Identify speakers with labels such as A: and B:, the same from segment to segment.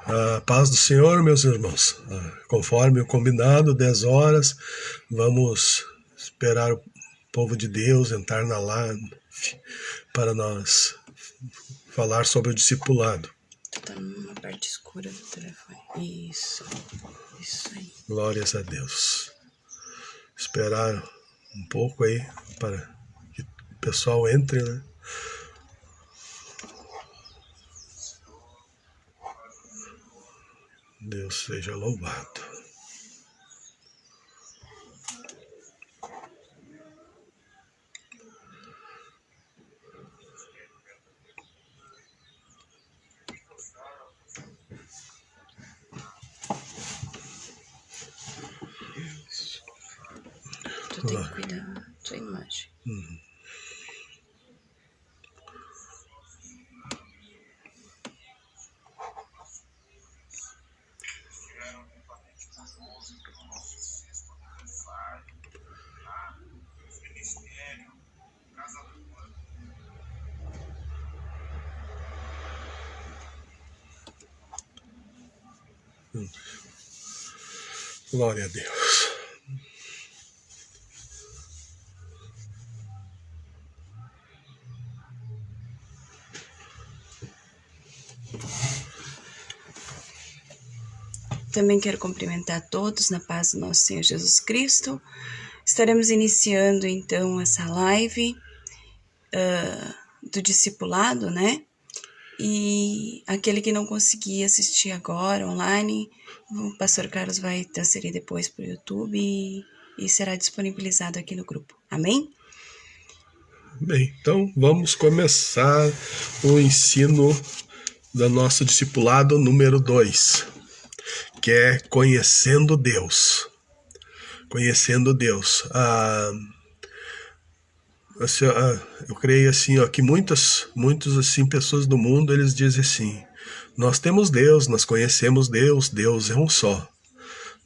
A: A paz do Senhor, meus irmãos. Conforme o combinado, 10 horas, vamos esperar o povo de Deus entrar na live para nós falar sobre o discipulado.
B: Tá numa parte escura do telefone. Isso aí.
A: Glórias a Deus. Esperar um pouco aí para que o pessoal entre, né? Deus seja louvado.
B: Tu tem que cuidar da tua imagem.
A: Glória a Deus.
B: Também quero cumprimentar a todos na paz do nosso Senhor Jesus Cristo. Estaremos iniciando então essa live do discipulado, né? E aquele que não conseguir assistir agora online, o pastor Carlos vai transferir depois para o YouTube e será disponibilizado aqui no grupo. Amém?
A: Bem, então vamos começar o ensino do nosso discipulado número 2, que é conhecendo Deus. Conhecendo Deus. Eu creio assim, que muitas assim, pessoas do mundo, eles dizem assim: nós temos Deus, nós conhecemos Deus, Deus é um só.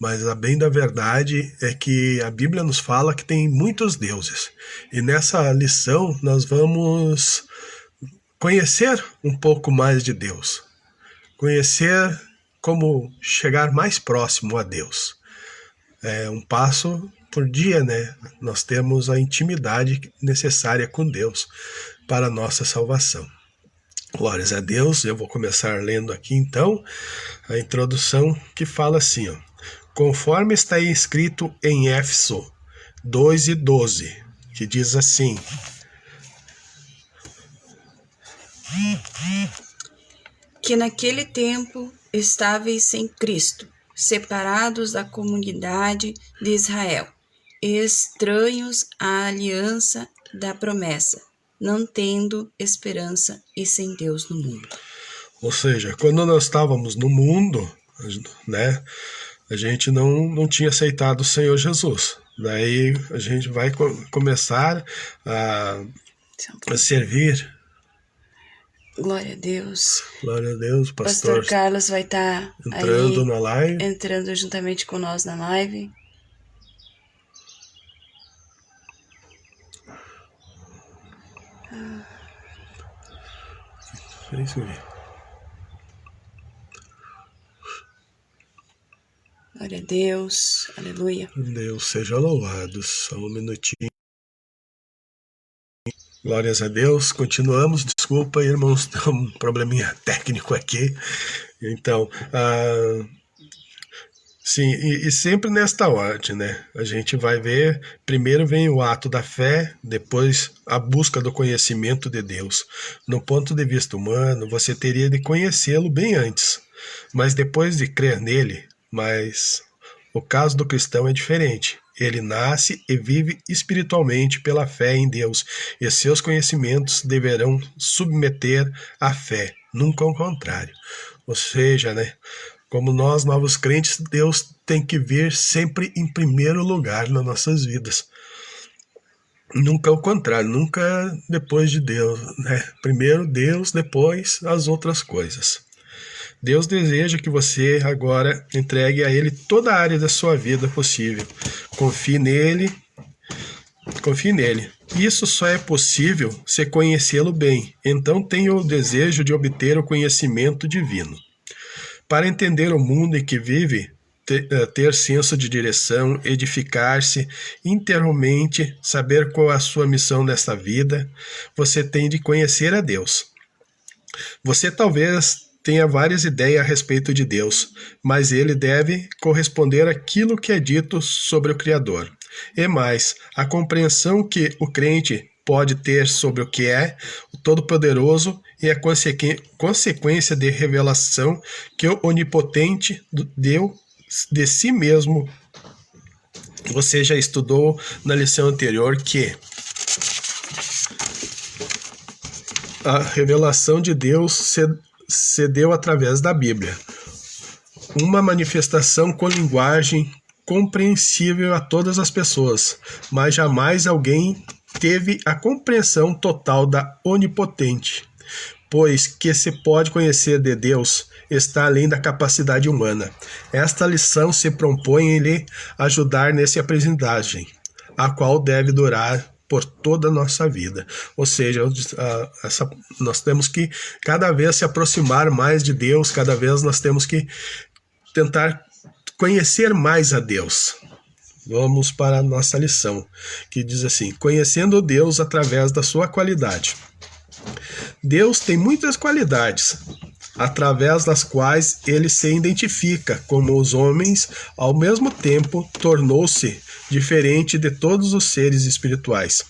A: Mas a bem da verdade é que a Bíblia nos fala que tem muitos deuses. E nessa lição nós vamos conhecer um pouco mais de Deus. Conhecer como chegar mais próximo a Deus. É um passo por dia, né? Nós temos a intimidade necessária com Deus para a nossa salvação. Glórias a Deus. Eu vou começar lendo aqui então a introdução que fala assim, conforme está escrito em Éfeso 2:12, que diz assim:
B: que naquele tempo estáveis sem Cristo, separados da comunidade de Israel, estranhos à aliança da promessa, não tendo esperança e sem Deus no mundo.
A: Ou seja, quando nós estávamos no mundo, né, a gente não tinha aceitado o Senhor Jesus. Daí a gente vai começar a servir.
B: Glória a Deus.
A: Glória a Deus,
B: Pastor Carlos vai estar
A: entrando
B: aí,
A: na live.
B: entrando juntamente com nós na live.
A: É isso aí.
B: Glória a Deus, aleluia.
A: Deus seja louvado. Só um minutinho. Glórias a Deus. Continuamos. Desculpa, irmãos, tem um probleminha técnico aqui. Então, sim, e sempre nesta ordem, né? A gente vai ver, primeiro vem o ato da fé, depois a busca do conhecimento de Deus. No ponto de vista humano, você teria de conhecê-lo bem antes, mas depois de crer nele. Mas o caso do cristão é diferente. Ele nasce e vive espiritualmente pela fé em Deus, e seus conhecimentos deverão submeter à fé, nunca ao contrário. Ou seja, né? Como nós, novos crentes, Deus tem que vir sempre em primeiro lugar nas nossas vidas. Nunca ao contrário, nunca depois de Deus, né? Primeiro Deus, depois as outras coisas. Deus deseja que você agora entregue a Ele toda a área da sua vida possível. Confie nele Confie nele. Isso só é possível se conhecê-lo bem. Então tenha o desejo de obter o conhecimento divino. Para entender o mundo em que vive, ter senso de direção, edificar-se interiormente, saber qual é a sua missão nesta vida, você tem de conhecer a Deus. Você talvez tenha várias ideias a respeito de Deus, mas ele deve corresponder àquilo que é dito sobre o Criador. E mais, a compreensão que o crente pode ter sobre o que é o Todo-Poderoso e a consequência de revelação que o Onipotente deu de si mesmo. Você já estudou na lição anterior que a revelação de Deus se deu através da Bíblia. Uma manifestação com linguagem compreensível a todas as pessoas, mas jamais alguém teve a compreensão total da Onipotente, pois que se pode conhecer de Deus está além da capacidade humana. Esta lição se propõe em lhe ajudar nessa aprendizagem, a qual deve durar por toda a nossa vida. Ou seja, nós temos que cada vez se aproximar mais de Deus, cada vez nós temos que tentar conhecer mais a Deus. Vamos para a nossa lição, que diz assim: conhecendo Deus através da sua qualidade. Deus tem muitas qualidades, através das quais ele se identifica como os homens, ao mesmo tempo tornou-se diferente de todos os seres espirituais.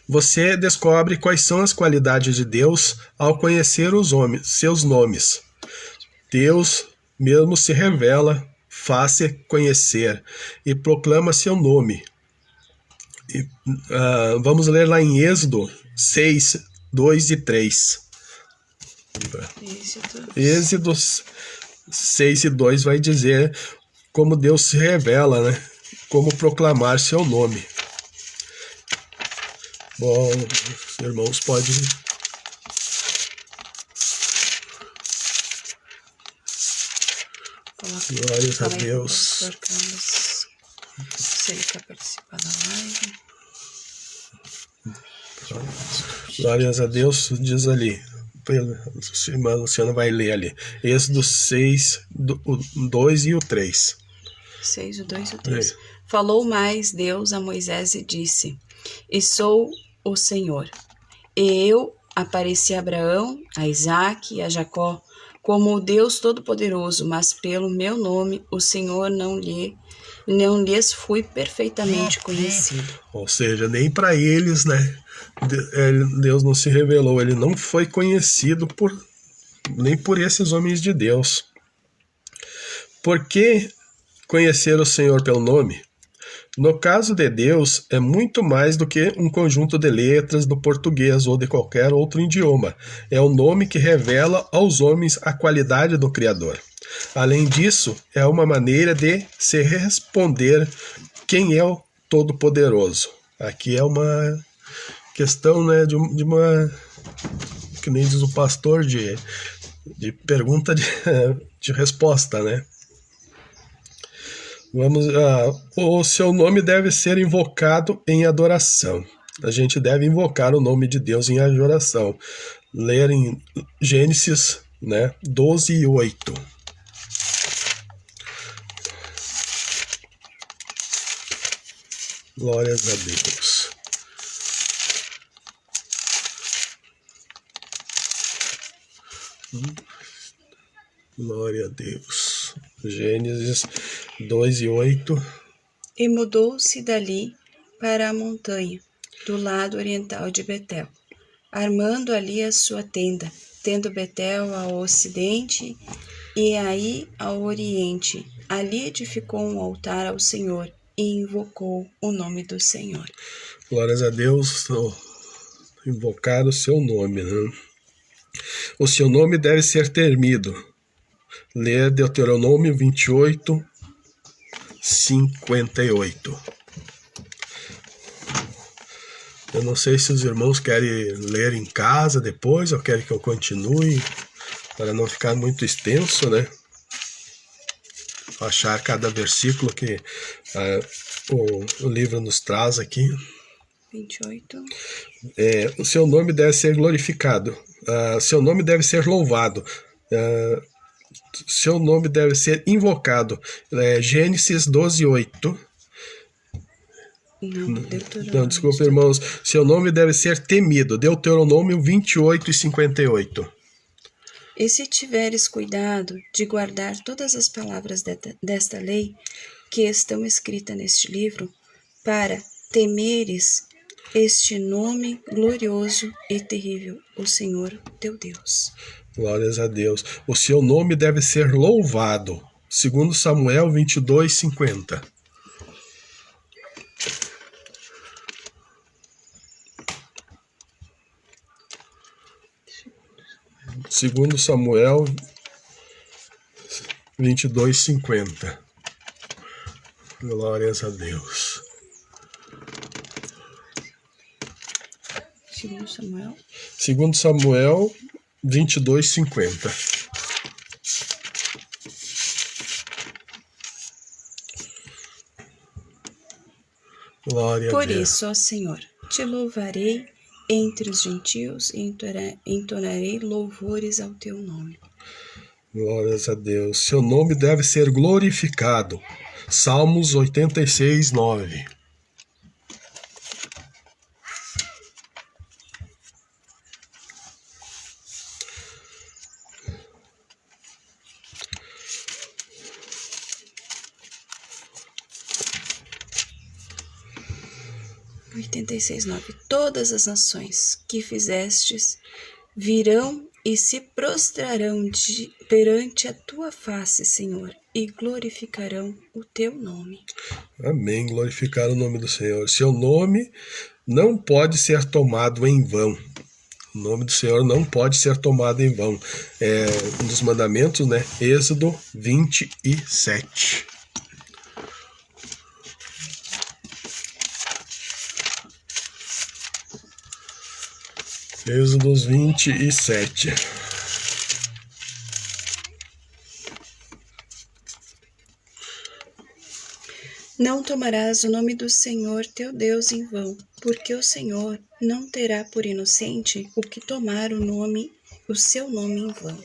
A: Você descobre quais são as qualidades de Deus ao conhecer seus nomes. Deus mesmo se revela, faz-se conhecer e proclama seu nome. Vamos ler lá em Êxodo 6, 2 e 3. Êxodo 6 e 2 vai dizer como Deus se revela, né? Como proclamar seu nome. Bom, os irmãos podem... Glórias a Deus.
B: Se ele quer participar da live.
A: Glórias a Deus, diz ali. A irmã Luciana vai ler ali. Êxodo 6, 2 e o 3.
B: 6, o 2 e o 3. Falou mais Deus a Moisés e disse: E sou o Senhor. E eu apareci a Abraão, a Isaque e a Jacó como o Deus Todo-Poderoso, mas pelo meu nome o Senhor não lhes fui perfeitamente conhecido.
A: Ou seja, nem para eles, né? Deus não se revelou, ele não foi conhecido nem por esses homens de Deus. Por que conhecer o Senhor pelo nome? No caso de Deus, é muito mais do que um conjunto de letras do português ou de qualquer outro idioma. É o nome que revela aos homens a qualidade do Criador. Além disso, é uma maneira de se responder quem é o Todo-Poderoso. Aqui é uma questão, né, de uma, que nem diz o pastor, de pergunta de resposta, né? O seu nome deve ser invocado em adoração. A gente deve invocar o nome de Deus em adoração. Ler em Gênesis, né, 12 e 8. Glórias a Deus. Glória a Deus. Gênesis 2 e 8.
B: E mudou-se dali para a montanha, do lado oriental de Betel, armando ali a sua tenda, tendo Betel ao ocidente e Ai ao oriente. Ali edificou um altar ao Senhor e invocou o nome do Senhor.
A: Glórias a Deus, invocar o seu nome, né? O seu nome deve ser temido. Ler Deuteronômio 28, 58. Eu não sei se os irmãos querem ler em casa depois ou querem que eu continue, para não ficar muito extenso, né? achar cada versículo que o livro nos traz aqui.
B: 28.
A: O seu nome deve ser glorificado, seu nome deve ser louvado, seu nome deve ser invocado. Gênesis 12:8. Não, desculpa, irmãos. Seu nome deve ser temido. Deuteronômio 28:58.
B: E se tiveres cuidado de guardar todas as palavras desta lei que estão escritas neste livro, para temeres este nome glorioso e terrível, o Senhor teu Deus.
A: Glórias a Deus. O seu nome deve ser louvado. 2 Samuel 22:50. Segundo Samuel 22:50. Glórias a Deus. Segundo Samuel 22:50. Glória a Deus.
B: Por isso, ó Senhor, te louvarei entre os gentios e entonarei louvores ao teu nome.
A: Glórias a Deus. Seu nome deve ser glorificado. Salmos 86:9.
B: Todas as nações que fizestes virão e se prostrarão perante a tua face, Senhor, e glorificarão o teu nome.
A: Amém. Glorificar o nome do Senhor. Seu nome não pode ser tomado em vão. O nome do Senhor não pode ser tomado em vão. É um dos mandamentos, né? Êxodo 27. Êxodo 27.
B: Não tomarás o nome do Senhor teu Deus em vão, porque o Senhor não terá por inocente o que tomar o seu nome em vão.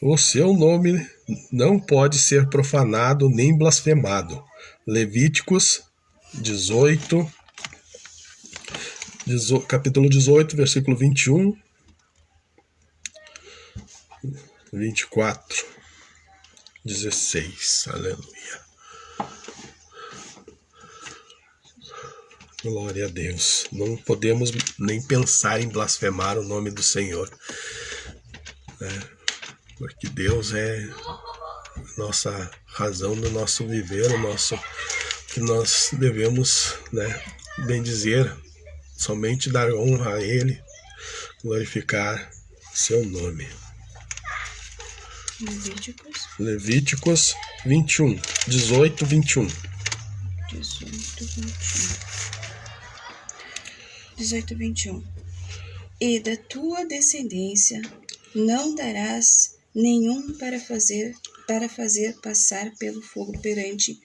A: O seu nome não pode ser profanado nem blasfemado. Levíticos 18, capítulo 18, versículo 21, 24, 16. Aleluia. Glória a Deus. Não podemos nem pensar em blasfemar o nome do Senhor, né? Porque Deus é a nossa razão do nosso viver, que nós devemos, né, bendizer, somente dar honra a Ele, glorificar seu nome. Levíticos 21, 18, 21.
B: 18, 21. E da tua descendência não darás nenhum para fazer passar pelo fogo perante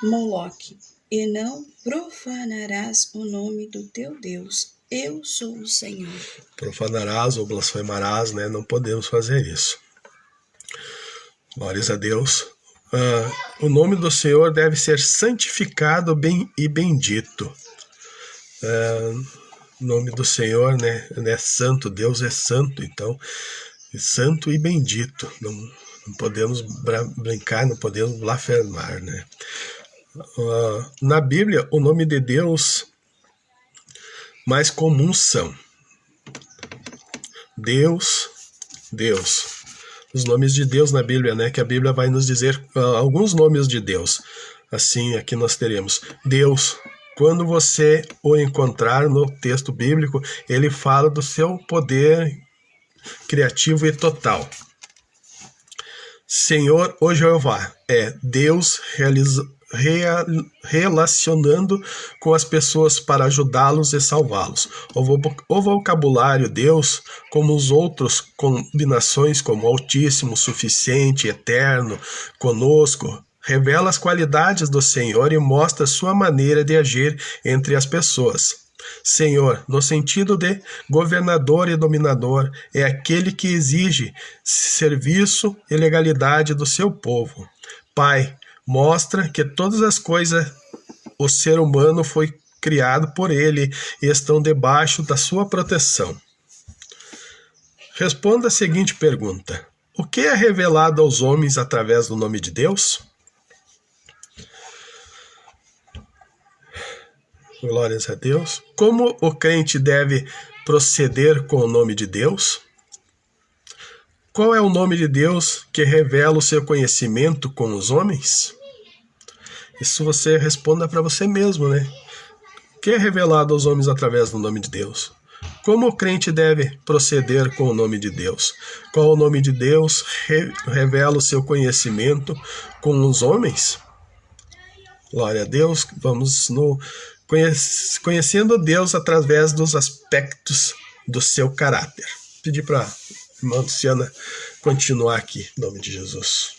B: Moloque, e não profanarás o nome do teu Deus. Eu sou o Senhor.
A: Profanarás ou blasfemarás, né? Não podemos fazer isso. Glórias a Deus. O nome do Senhor deve ser santificado e bendito. O nome do Senhor, né, é santo. Deus é santo, então é santo e bendito. Não podemos brincar, não podemos blasfemar, né? Na Bíblia, o nome de Deus mais comuns são Deus. Os nomes de Deus na Bíblia, né? Que a Bíblia vai nos dizer alguns nomes de Deus. Assim, aqui nós teremos Deus. Quando você o encontrar no texto bíblico, ele fala do seu poder criativo e total. Senhor, o Jeová, é Deus relacionando com as pessoas para ajudá-los e salvá-los. O vocabulário Deus, como os outros combinações como Altíssimo, Suficiente, Eterno, Conosco, revela as qualidades do Senhor e mostra sua maneira de agir entre as pessoas. Senhor, no sentido de governador e dominador, é aquele que exige serviço e legalidade do seu povo. Pai, mostra que todas as coisas, o ser humano foi criado por ele e estão debaixo da sua proteção. Responda a seguinte pergunta: o que é revelado aos homens através do nome de Deus? Glórias a Deus. Como o crente deve proceder com o nome de Deus? Qual é o nome de Deus que revela o seu conhecimento com os homens? Isso você responda para você mesmo, né? O que é revelado aos homens através do nome de Deus? Como o crente deve proceder com o nome de Deus? Qual o nome de Deus revela o seu conhecimento com os homens? Glória a Deus. Vamos conhecendo Deus através dos aspectos do seu caráter. Pedir para a irmã Luciana continuar aqui, em nome de Jesus.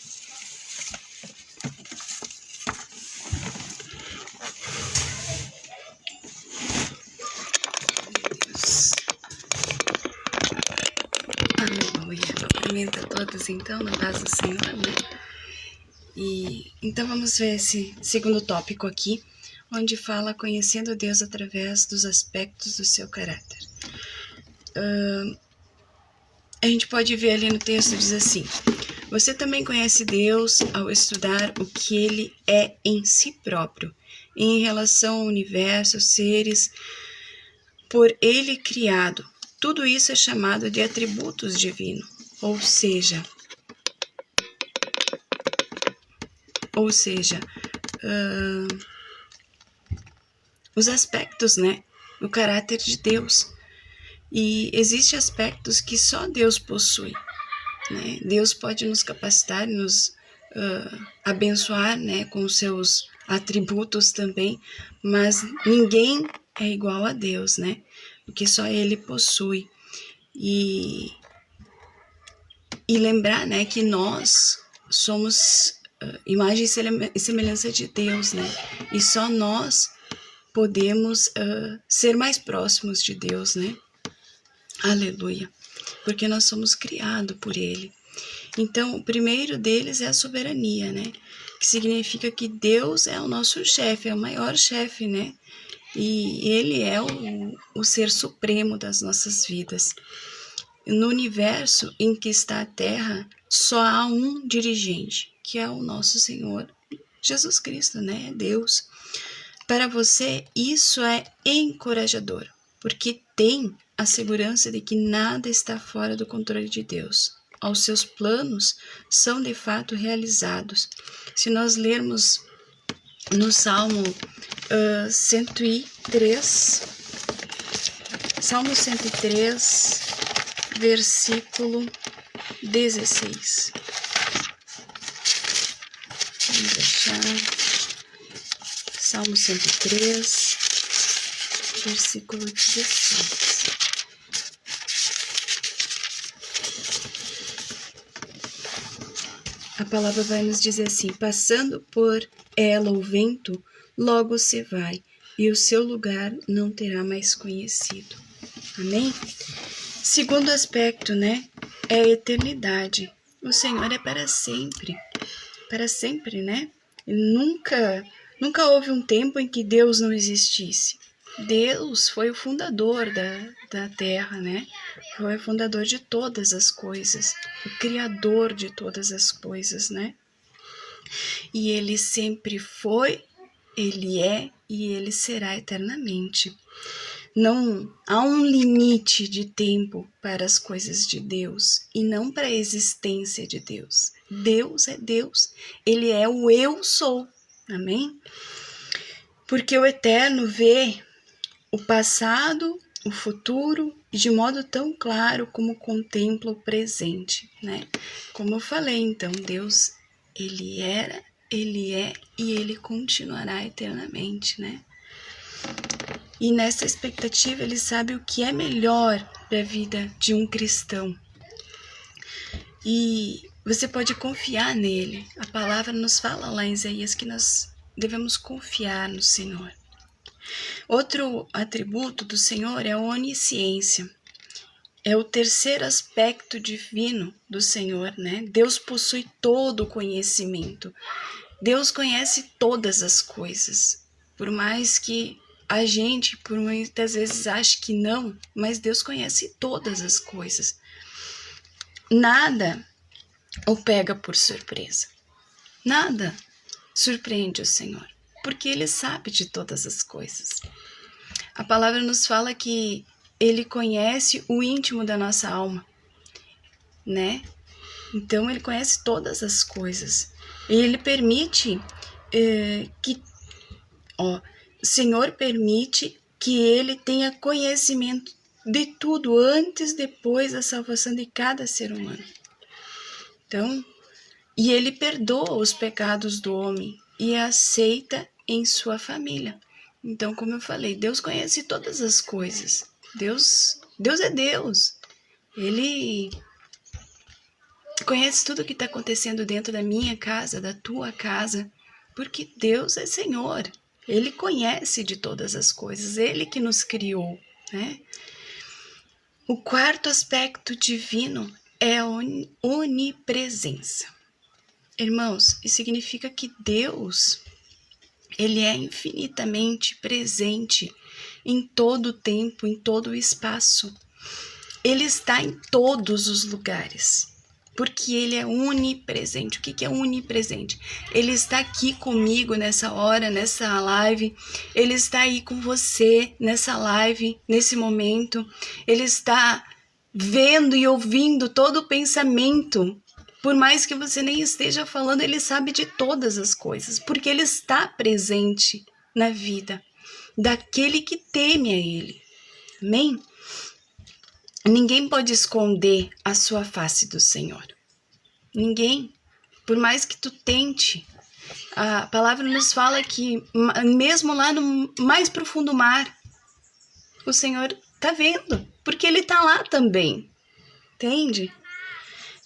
B: Aleluia. Cumprimento a todos então, na paz do Senhor, né? E então vamos ver esse segundo tópico aqui, onde fala conhecendo Deus através dos aspectos do seu caráter. A gente pode ver ali no texto, diz assim: você também conhece Deus ao estudar o que Ele é em si próprio, em relação ao universo, aos seres por Ele criado. Tudo isso é chamado de atributos divinos, ou seja, os aspectos, né, do caráter de Deus. E existem aspectos que só Deus possui, né? Deus pode nos capacitar, nos abençoar, né, com os seus atributos também, mas ninguém é igual a Deus, né? Porque só Ele possui. E lembrar, né, que nós somos imagem e semelhança de Deus, né? E só nós podemos ser mais próximos de Deus, né? Aleluia. Porque nós somos criados por Ele. Então, o primeiro deles é a soberania, né? Que significa que Deus é o nosso chefe, é o maior chefe, né? E Ele é o ser supremo das nossas vidas. No universo em que está a Terra, só há um dirigente, que é o nosso Senhor Jesus Cristo, né? Deus. Para você, isso é encorajador, porque tem a segurança de que nada está fora do controle de Deus. Os seus planos são de fato realizados. Se nós lermos no Salmo 103, Salmo 103, versículo 16. Vamos deixar. Salmo 103, versículo 16. A palavra vai nos dizer assim: passando por ela o vento, logo se vai, e o seu lugar não terá mais conhecido. Amém? Segundo aspecto, né, é a eternidade. O Senhor é para sempre, né? Nunca houve um tempo em que Deus não existisse. Deus foi o fundador da terra, né? Foi o fundador de todas as coisas, o criador de todas as coisas, né? E Ele sempre foi, Ele é e Ele será eternamente. Não há um limite de tempo para as coisas de Deus e não para a existência de Deus. Deus é Deus, Ele é o eu sou, amém? Porque o eterno vê o passado, o futuro, de modo tão claro como contempla o presente, né? Como eu falei, então, Deus, Ele era, Ele é e Ele continuará eternamente, né? E nessa expectativa Ele sabe o que é melhor para a vida de um cristão. E você pode confiar nele. A palavra nos fala lá em Isaías que nós devemos confiar no Senhor. Outro atributo do Senhor é a onisciência. É o terceiro aspecto divino do Senhor, né? Deus possui todo o conhecimento. Deus conhece todas as coisas. Por mais que a gente, por muitas vezes, ache que não, mas Deus conhece todas as coisas. Nada o pega por surpresa. Nada surpreende o Senhor, porque Ele sabe de todas as coisas. A palavra nos fala que Ele conhece o íntimo da nossa alma, né? Então, Ele conhece todas as coisas. E Ele permite o Senhor permite que Ele tenha conhecimento de tudo antes e depois da salvação de cada ser humano. Então, e Ele perdoa os pecados do homem e aceita em sua família. Então, como eu falei, Deus conhece todas as coisas. Deus é Deus. Ele conhece tudo o que está acontecendo dentro da minha casa, da tua casa, porque Deus é Senhor. Ele conhece de todas as coisas, Ele que nos criou, né? O quarto aspecto divino é a onipresença. Irmãos, isso significa que Deus, Ele é infinitamente presente em todo o tempo, em todo o espaço. Ele está em todos os lugares, porque Ele é onipresente. O que é onipresente? Ele está aqui comigo nessa hora, nessa live. Ele está aí com você nessa live, nesse momento. Ele está vendo e ouvindo todo o pensamento. Por mais que você nem esteja falando, Ele sabe de todas as coisas, porque Ele está presente na vida daquele que teme a Ele. Amém? Ninguém pode esconder a sua face do Senhor. Ninguém. Por mais que tu tente. A palavra nos fala que mesmo lá no mais profundo mar, o Senhor está vendo, porque Ele está lá também. Entende?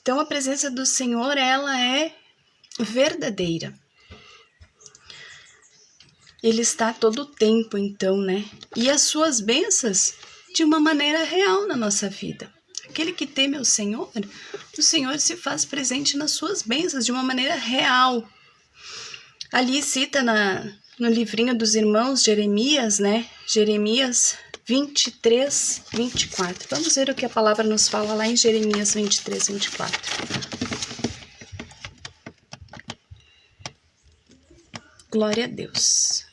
B: Então a presença do Senhor, ela é verdadeira. Ele está todo o tempo, então, né? E as suas bênçãos de uma maneira real na nossa vida. Aquele que teme ao Senhor, o Senhor se faz presente nas suas bênçãos de uma maneira real. Ali cita no livrinho dos irmãos Jeremias, né? Jeremias 23, 24. Vamos ver o que a palavra nos fala lá em Jeremias 23, 24. Glória a Deus.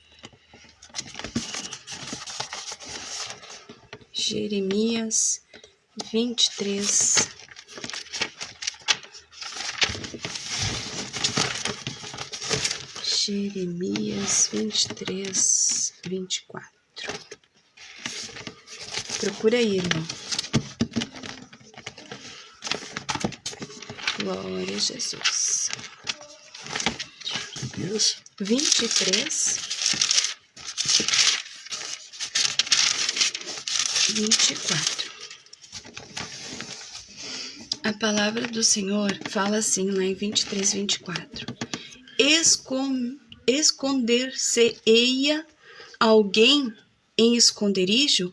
B: Jeremias 23. Jeremias 23, 24. Procura aí, irmão. Glória a Jesus.
A: Jeremias
B: 23, 24. A palavra do Senhor fala assim lá em 23, 24. Esconder-se-eia alguém em esconderijo?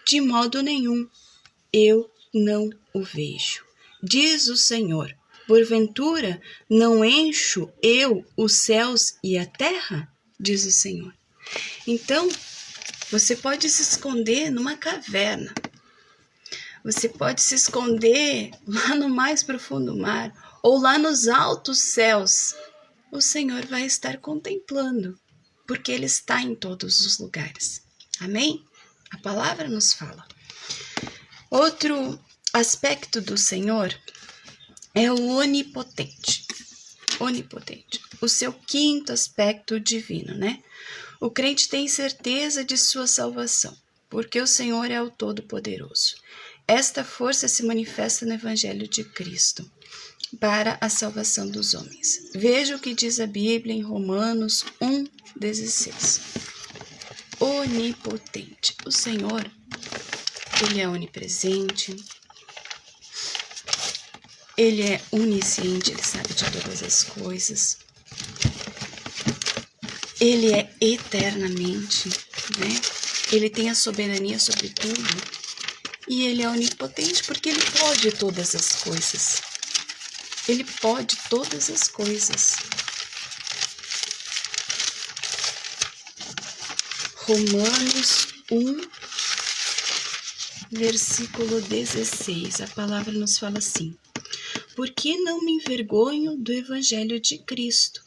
B: De modo nenhum, eu não o vejo. Diz o Senhor, porventura não encho eu os céus e a terra? Diz o Senhor. Então, você pode se esconder numa caverna. Você pode se esconder lá no mais profundo mar ou lá nos altos céus. O Senhor vai estar contemplando, porque Ele está em todos os lugares. Amém? A palavra nos fala. Outro aspecto do Senhor é o onipotente. Onipotente. O seu quinto aspecto divino, né? O crente tem certeza de sua salvação, porque o Senhor é o Todo-Poderoso. Esta força se manifesta no Evangelho de Cristo para a salvação dos homens. Veja o que diz a Bíblia em Romanos 1,16. Onipotente. O Senhor, Ele é onipresente, Ele é onisciente, Ele sabe de todas as coisas. Ele é eternamente, né? Ele tem a soberania sobre tudo. E Ele é onipotente porque Ele pode todas as coisas. Ele pode todas as coisas. Romanos 1, versículo 16. A palavra nos fala assim: porque não me envergonho do Evangelho de Cristo,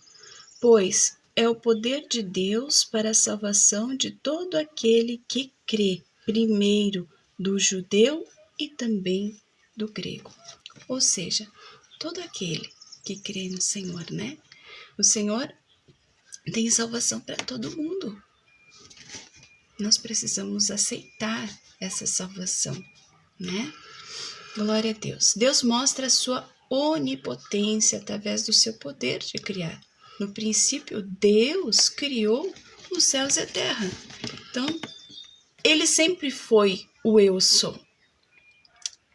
B: pois é o poder de Deus para a salvação de todo aquele que crê, primeiro do judeu e também do grego. Ou seja, todo aquele que crê no Senhor, né? O Senhor tem salvação para todo mundo. Nós precisamos aceitar essa salvação, né? Glória a Deus. Deus mostra a sua onipotência através do seu poder de criar. No princípio, Deus criou os céus e a terra. Então, Ele sempre foi o eu sou.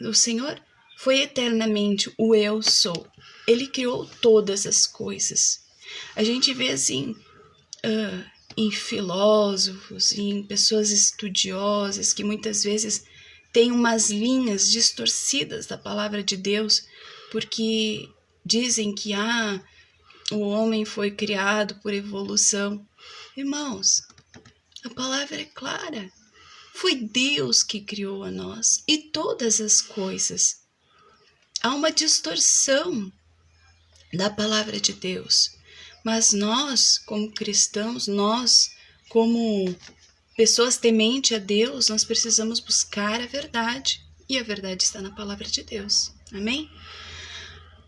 B: O Senhor foi eternamente o eu sou. Ele criou todas as coisas. A gente vê assim, em filósofos, em pessoas estudiosas que muitas vezes têm umas linhas distorcidas da palavra de Deus, porque dizem que o homem foi criado por evolução. Irmãos, a palavra é clara. Foi Deus que criou a nós e todas as coisas. Há uma distorção da palavra de Deus. Mas nós, como cristãos, nós, como pessoas tementes a Deus, nós precisamos buscar a verdade. E a verdade está na palavra de Deus. Amém?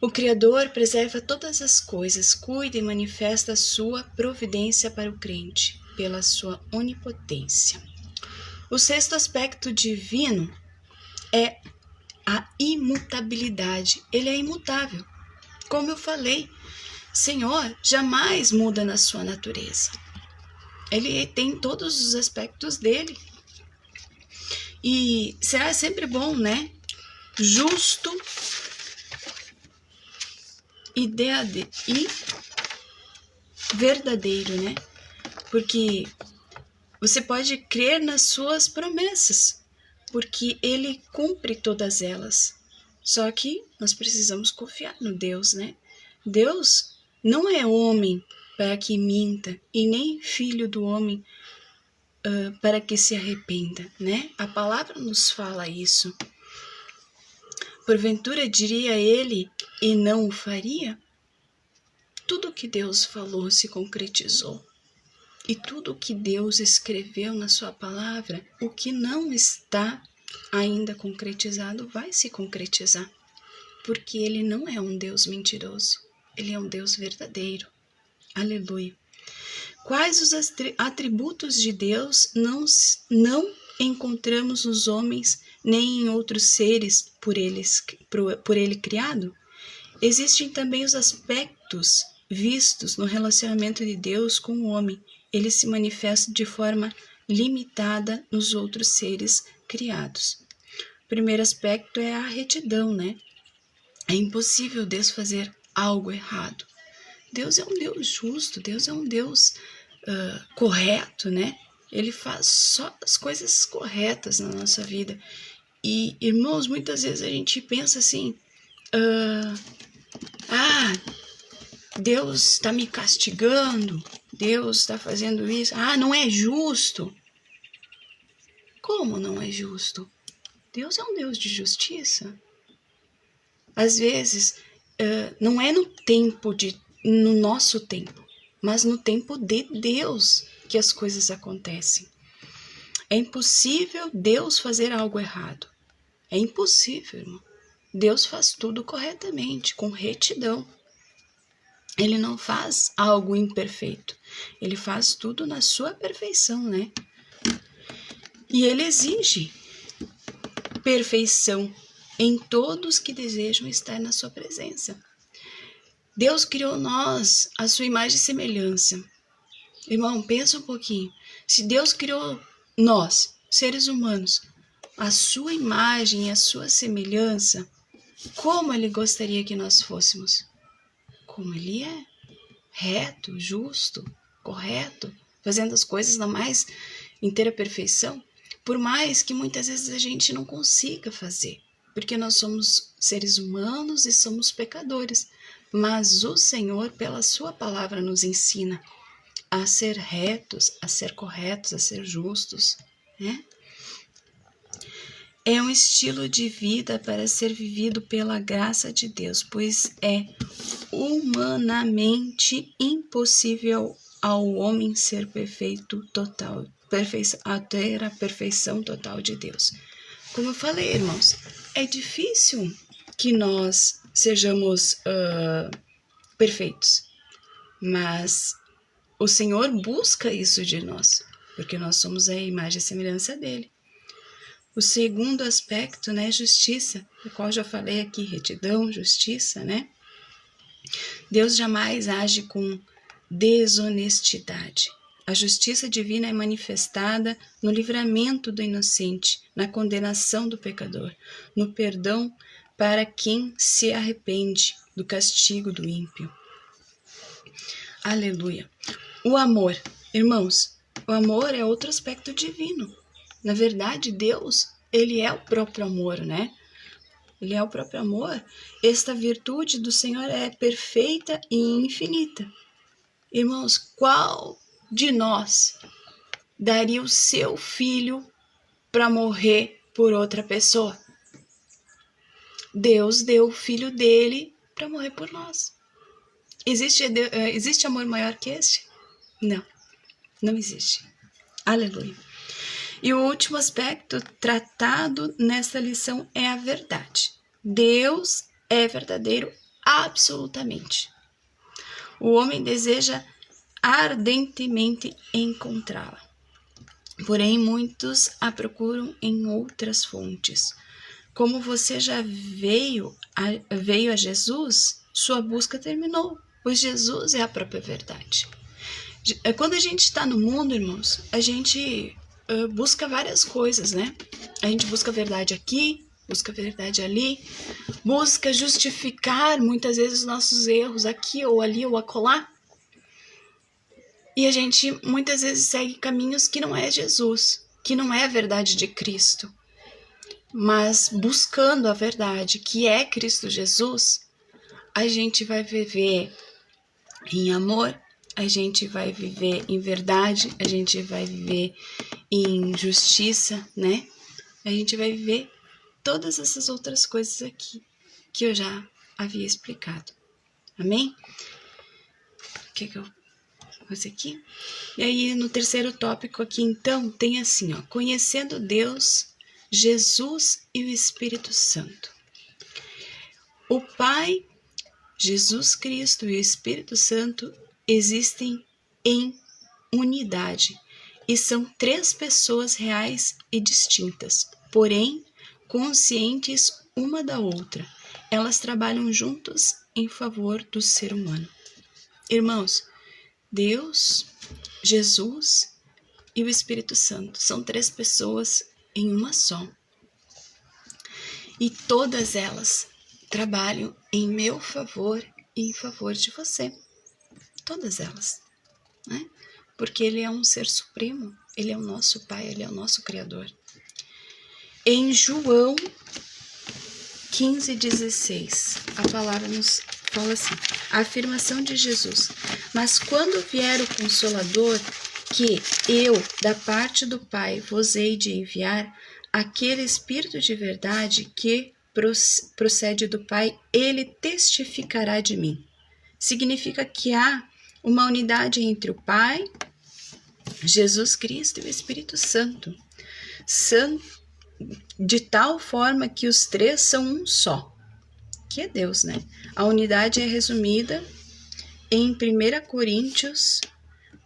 B: O Criador preserva todas as coisas, cuida e manifesta a sua providência para o crente, pela sua onipotência. O sexto aspecto divino é a imutabilidade. Ele é imutável. Como eu falei, Senhor jamais muda na sua natureza. Ele tem todos os aspectos dele. E será sempre bom, né? Justo e verdadeiro, né? Porque você pode crer nas suas promessas, porque Ele cumpre todas elas. Só que nós precisamos confiar no Deus, né? Deus não é homem para que minta, e nem filho do homem para que se arrependa, né? A palavra nos fala isso. Porventura diria ele e não o faria? Tudo que Deus falou se concretizou. E tudo que Deus escreveu na sua palavra, o que não está ainda concretizado, vai se concretizar. Porque Ele não é um Deus mentiroso. Ele é um Deus verdadeiro. Aleluia. Quais os atributos de Deus não encontramos nos homens nem em outros seres por Ele criado? Existem também os aspectos vistos no relacionamento de Deus com o homem. Ele se manifesta de forma limitada nos outros seres criados. O primeiro aspecto é a retidão, né? É impossível Deus fazer algo errado. Deus é um Deus justo, Deus é um Deus correto, né? Ele faz só as coisas corretas na nossa vida. E, irmãos, muitas vezes a gente pensa assim, Deus está me castigando, Deus está fazendo isso, não é justo. Como não é justo? Deus é um Deus de justiça. Às vezes, não é no nosso tempo, mas no tempo de Deus que as coisas acontecem. É impossível Deus fazer algo errado. É impossível, irmão. Deus faz tudo corretamente, com retidão. Ele não faz algo imperfeito. Ele faz tudo na sua perfeição, né? E Ele exige perfeição em todos que desejam estar na sua presença. Deus criou nós à sua imagem e semelhança. Irmão, pensa um pouquinho. Se Deus criou nós, seres humanos, à sua imagem e à sua semelhança, como Ele gostaria que nós fôssemos? Como Ele é. Reto, justo, correto, fazendo as coisas na mais inteira perfeição. Por mais que muitas vezes a gente não consiga fazer, porque nós somos seres humanos e somos pecadores. Mas o Senhor, pela sua palavra, nos ensina a ser retos, a ser corretos, a ser justos, né? É um estilo de vida para ser vivido pela graça de Deus, pois é humanamente impossível ao homem ser perfeito total, a ter a perfeição total de Deus. Como eu falei, irmãos, é difícil que nós sejamos perfeitos, mas o Senhor busca isso de nós, porque nós somos a imagem e semelhança dele. O segundo aspecto, né, justiça, do qual já falei aqui, retidão, justiça, né? Deus jamais age com desonestidade. A justiça divina é manifestada no livramento do inocente, na condenação do pecador, no perdão para quem se arrepende, do castigo do ímpio. Aleluia. O amor, irmãos, o amor é outro aspecto divino. Na verdade, Deus, Ele é o próprio amor, né? Ele é o próprio amor. Esta virtude do Senhor é perfeita e infinita. Irmãos, qual de nós daria o seu filho para morrer por outra pessoa? Deus deu o filho dele para morrer por nós. Existe amor maior que este? Não, não existe. Aleluia. E o último aspecto tratado nessa lição é a verdade. Deus é verdadeiro absolutamente. O homem deseja ardentemente encontrá-la. Porém, muitos a procuram em outras fontes. Como você já veio a Jesus, sua busca terminou, pois Jesus é a própria verdade. Quando a gente está no mundo, irmãos, a gente busca várias coisas, né? A gente busca a verdade aqui, busca a verdade ali, busca justificar muitas vezes os nossos erros aqui ou ali ou acolá. E a gente muitas vezes segue caminhos que não é Jesus, que não é a verdade de Cristo. Mas buscando a verdade, que é Cristo Jesus, a gente vai viver em amor, a gente vai viver em verdade, a gente vai viver em justiça, né? A gente vai viver todas essas outras coisas aqui que eu já havia explicado. Amém? O que eu vou fazer aqui? E aí, no terceiro tópico aqui, então, tem assim, ó, conhecendo Deus, Jesus e o Espírito Santo. O Pai, Jesus Cristo e o Espírito Santo existem em unidade e são três pessoas reais e distintas, porém conscientes uma da outra. Elas trabalham juntas em favor do ser humano. Irmãos, Deus, Jesus e o Espírito Santo são três pessoas em uma só. E todas elas trabalham em meu favor e em favor de você. Todas elas, né? Porque Ele é um ser supremo, Ele é o nosso Pai, Ele é o nosso Criador. Em João 15:16, a palavra nos fala assim, a afirmação de Jesus: mas quando vier o Consolador, que eu, da parte do Pai, vos hei de enviar, aquele Espírito de verdade que procede do Pai, Ele testificará de mim. Significa que há uma unidade entre o Pai, Jesus Cristo e o Espírito Santo. De tal forma que os três são um só, que é Deus, né? A unidade é resumida em 1 Coríntios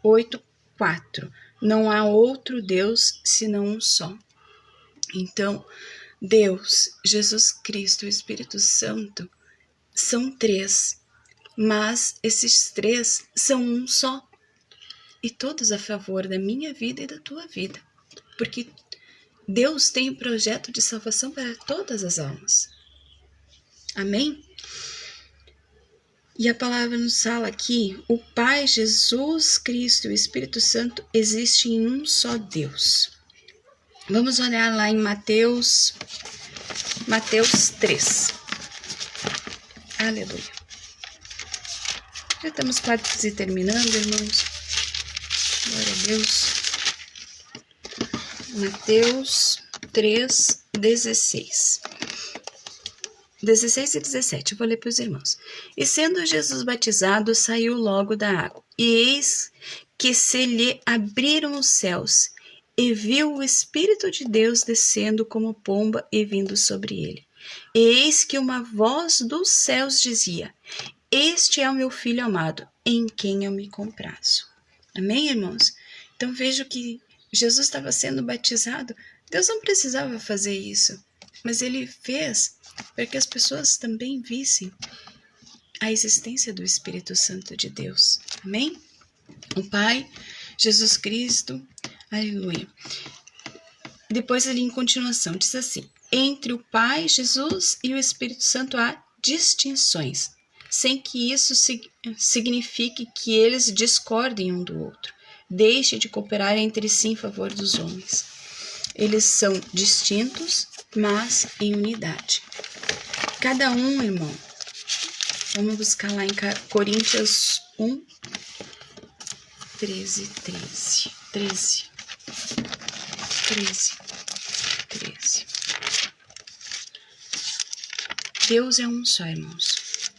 B: 8:4. Não há outro Deus senão um só. Então, Deus, Jesus Cristo e o Espírito Santo são três, mas esses três são um só. E todos a favor da minha vida e da tua vida. Porque Deus tem um projeto de salvação para todas as almas. Amém? E a palavra nos fala aqui, o Pai, Jesus Cristo e o Espírito Santo existem em um só Deus. Vamos olhar lá em Mateus 3. Aleluia. Já estamos quase terminando, irmãos. Glória a Deus. Mateus 3, 16 e 17, eu vou ler para os irmãos. E sendo Jesus batizado, saiu logo da água, e eis que se lhe abriram os céus, e viu o Espírito de Deus descendo como pomba e vindo sobre ele. E eis que uma voz dos céus dizia: Este é o meu Filho amado, em quem eu me comprazo. Amém, irmãos? Então vejo que Jesus estava sendo batizado. Deus não precisava fazer isso, mas ele fez para que as pessoas também vissem a existência do Espírito Santo de Deus. Amém? O Pai, Jesus Cristo, aleluia. Depois ali em continuação, diz assim: entre o Pai, Jesus e o Espírito Santo há distinções, sem que isso signifique que eles discordem um do outro. Deixe de cooperar entre si em favor dos homens. Eles são distintos, mas em unidade. Cada um, irmão, vamos buscar lá em Coríntios 1, 13. Deus é um só, irmãos.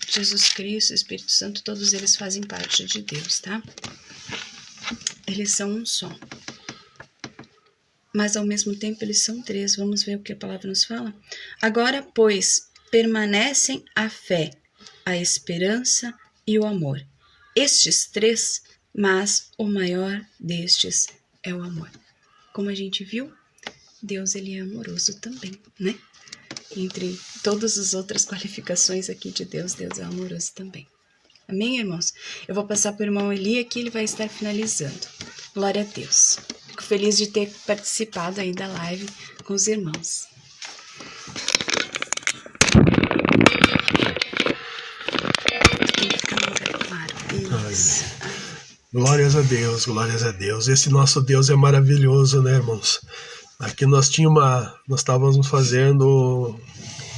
B: Jesus Cristo, Espírito Santo, todos eles fazem parte de Deus, tá? Eles são um só. Mas ao mesmo tempo eles são três. Vamos ver o que a palavra nos fala? Agora, pois, permanecem a fé, a esperança e o amor. Estes três, mas o maior destes é o amor. Como a gente viu, Deus ele é amoroso também, né? Entre todas as outras qualificações aqui de Deus, Deus é amoroso também. Amém, irmãos? Eu vou passar para o irmão Eli aqui, ele vai estar finalizando. Glória a Deus. Fico feliz de ter participado aí da live com os irmãos. Isso.
A: Glórias a Deus, glórias a Deus. Esse nosso Deus é maravilhoso, né, irmãos? Aqui nós estávamos fazendo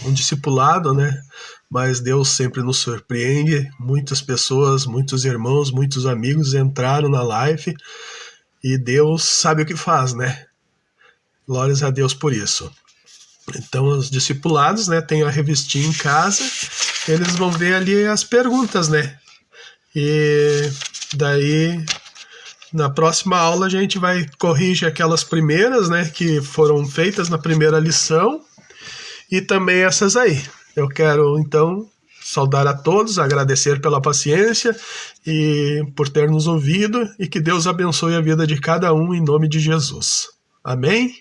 A: um discipulado, né? Mas Deus sempre nos surpreende. Muitas pessoas, muitos irmãos, muitos amigos entraram na live e Deus sabe o que faz, né? Glórias a Deus por isso. Então, os discipulados, né, tem a revistinha em casa, eles vão ver ali as perguntas, né? E daí, na próxima aula, a gente vai corrigir aquelas primeiras, né, que foram feitas na primeira lição, e também essas aí. Eu quero, então, saudar a todos, agradecer pela paciência e por ter nos ouvido, e que Deus abençoe a vida de cada um em nome de Jesus. Amém?